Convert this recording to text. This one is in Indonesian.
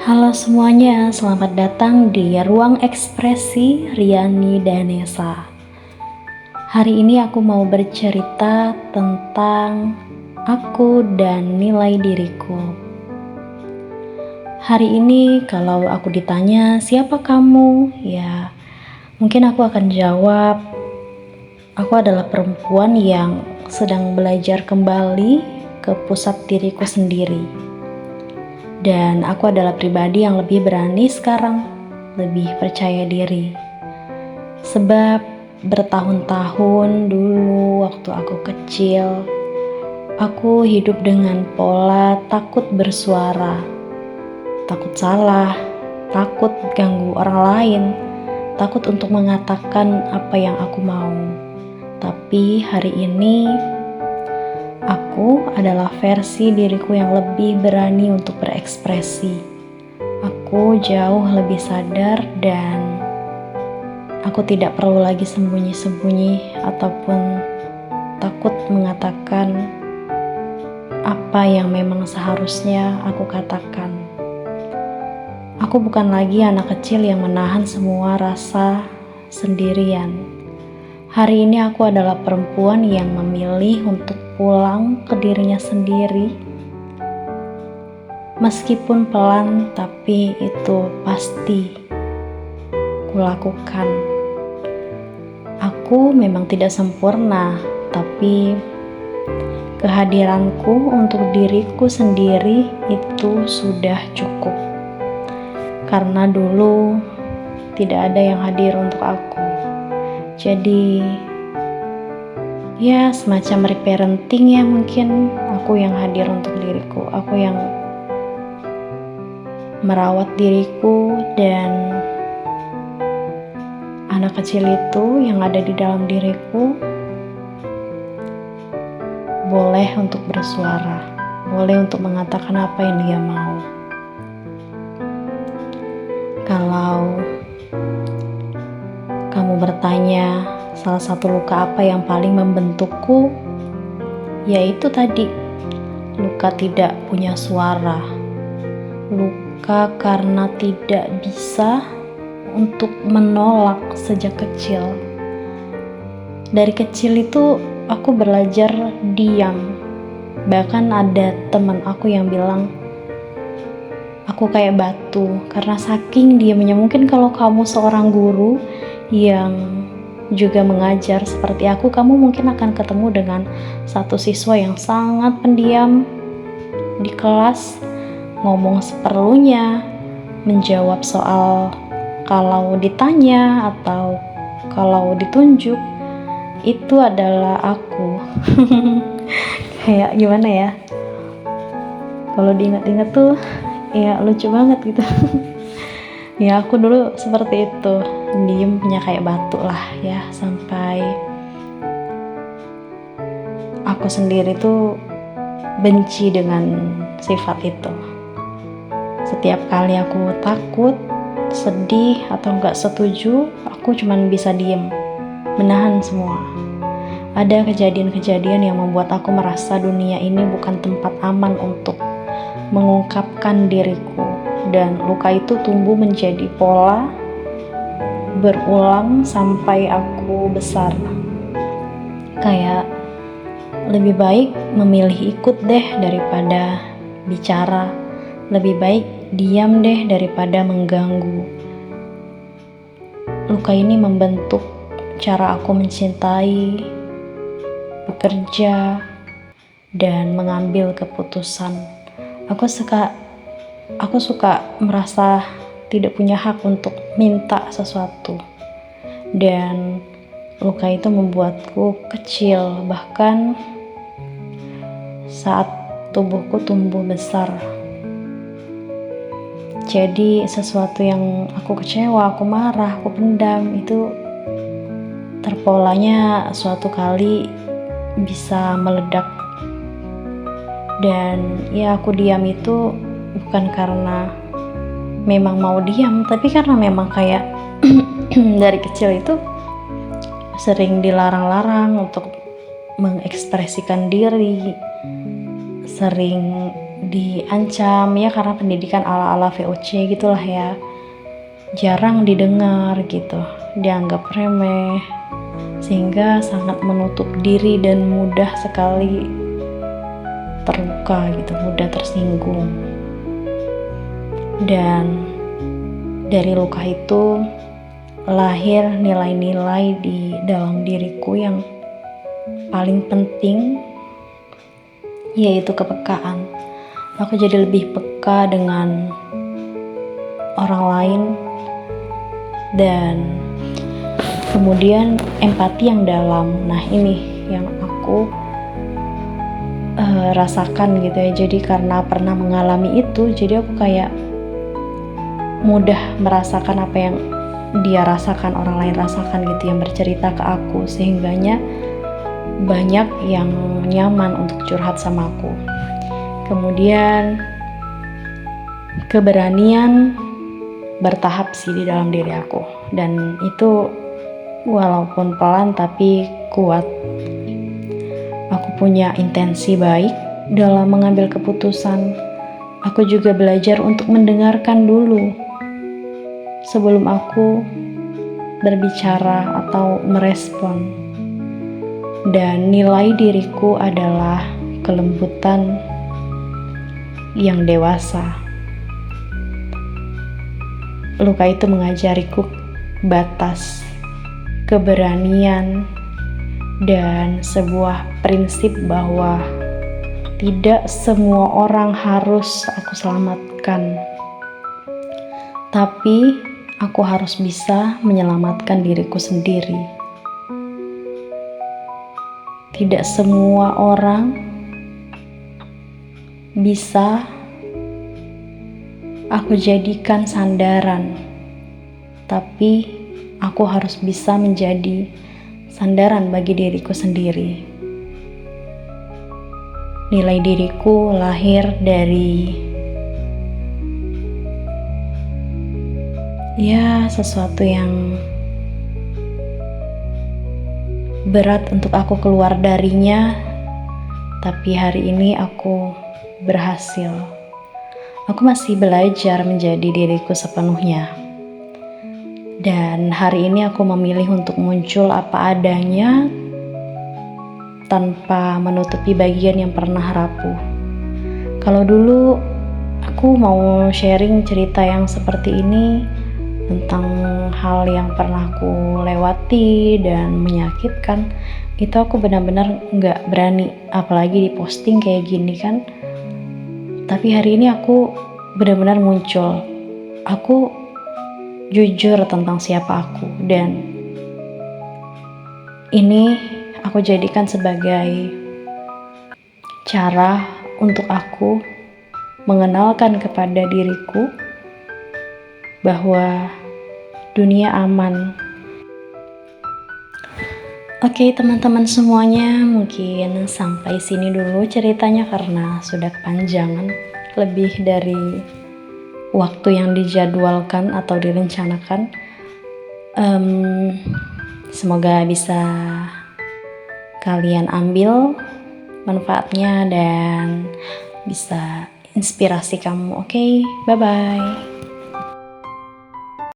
Halo semuanya, selamat datang di Ruang Ekspresi Riani Danesa. Hari ini aku mau bercerita tentang aku dan nilai diriku. Hari ini kalau aku ditanya siapa kamu, ya mungkin aku akan jawab, aku adalah perempuan yang sedang belajar kembali ke pusat diriku sendiri. Dan aku adalah pribadi yang lebih berani sekarang, lebih percaya diri. Sebab bertahun-tahun dulu waktu aku kecil, aku hidup dengan pola takut bersuara, takut salah, takut ganggu orang lain, takut untuk mengatakan apa yang aku mau. Tapi hari ini aku adalah versi diriku yang lebih berani untuk berekspresi. Aku jauh lebih sadar dan aku tidak perlu lagi sembunyi-sembunyi ataupun takut mengatakan apa yang memang seharusnya aku katakan. Aku bukan lagi anak kecil yang menahan semua rasa sendirian. Hari ini aku adalah perempuan yang memilih untuk pulang ke dirinya sendiri. Meskipun pelan, tapi itu pasti kulakukan. Aku memang tidak sempurna, tapi kehadiranku untuk diriku sendiri itu sudah cukup. Karena dulu tidak ada yang hadir untuk aku. Jadi ya semacam reparenting ya, mungkin aku yang hadir untuk diriku, aku yang merawat diriku, dan anak kecil itu yang ada di dalam diriku boleh untuk bersuara, boleh untuk mengatakan apa yang dia mau. Kalau kamu bertanya salah satu luka apa yang paling membentukku, yaitu tadi, luka tidak punya suara, luka karena tidak bisa untuk menolak sejak kecil. Dari kecil itu aku belajar diam. Bahkan ada teman aku yang bilang aku kayak batu karena saking diamnya. Mungkin kalau kamu seorang guru yang juga mengajar seperti aku, kamu mungkin akan ketemu dengan satu siswa yang sangat pendiam di kelas, ngomong seperlunya, menjawab soal kalau ditanya atau kalau ditunjuk. Itu adalah aku. Kayak gimana ya, kalau diingat-ingat tuh ya lucu banget gitu. Ya aku dulu seperti itu, diemnya kayak batu lah ya, sampai aku sendiri tuh benci dengan sifat itu. Setiap kali aku takut, sedih atau gak setuju, aku cuman bisa diem, menahan semua. Ada kejadian-kejadian yang membuat aku merasa dunia ini bukan tempat aman untuk mengungkapkan diriku. Dan luka itu tumbuh menjadi pola, berulang sampai aku besar. Kayak lebih baik memilih ikut deh daripada bicara, lebih baik diam deh daripada mengganggu. Luka ini membentuk cara aku mencintai, bekerja, dan mengambil keputusan. Aku suka merasa tidak punya hak untuk minta sesuatu, dan luka itu membuatku kecil bahkan saat tubuhku tumbuh besar. Jadi sesuatu yang aku kecewa, aku marah, aku pendam, itu terpolanya suatu kali bisa meledak. Dan ya aku diam itu bukan karena memang mau diam, tapi karena memang kayak dari kecil itu sering dilarang-larang untuk mengekspresikan diri, sering diancam ya, karena pendidikan ala-ala VOC gitulah ya, jarang didengar gitu, dianggap remeh, sehingga sangat menutup diri dan mudah sekali terluka gitu, mudah tersinggung. Dan dari luka itu lahir nilai-nilai di dalam diriku yang paling penting, yaitu kepekaan. Aku jadi lebih peka dengan orang lain, dan kemudian empati yang dalam. Nah, ini yang aku rasakan gitu ya. Jadi karena pernah mengalami itu, jadi aku kayak mudah merasakan apa yang dia rasakan, orang lain rasakan gitu, yang bercerita ke aku, sehingganya banyak yang nyaman untuk curhat sama aku. Kemudian keberanian bertahap sih di dalam diri aku, dan itu walaupun pelan tapi kuat. Aku punya intensi baik dalam mengambil keputusan. Aku juga belajar untuk mendengarkan dulu sebelum aku berbicara atau merespon. Dan nilai diriku adalah kelembutan yang dewasa. Luka itu mengajariku batas, keberanian, dan sebuah prinsip bahwa tidak semua orang harus aku selamatkan, tapi aku harus bisa menyelamatkan diriku sendiri. Tidak semua orang bisa aku jadikan sandaran, tapi aku harus bisa menjadi sandaran bagi diriku sendiri. Nilai diriku lahir dari sesuatu yang berat untuk aku keluar darinya, tapi hari ini aku berhasil. Aku masih belajar menjadi diriku sepenuhnya. Dan hari ini aku memilih untuk muncul apa adanya, tanpa menutupi bagian yang pernah rapuh. Kalau dulu aku mau sharing cerita yang seperti ini, tentang hal yang pernah aku lewati dan menyakitkan, itu aku benar-benar gak berani, apalagi diposting kayak gini kan. Tapi hari ini aku benar-benar muncul. Aku jujur tentang siapa aku, dan ini aku jadikan sebagai cara untuk aku mengenalkan kepada diriku bahwa dunia aman. Oke, teman-teman semuanya, mungkin sampai sini dulu ceritanya karena sudah kepanjangan, lebih dari waktu yang dijadwalkan atau direncanakan. Semoga bisa kalian ambil manfaatnya dan bisa inspirasi kamu. Oke, bye-bye.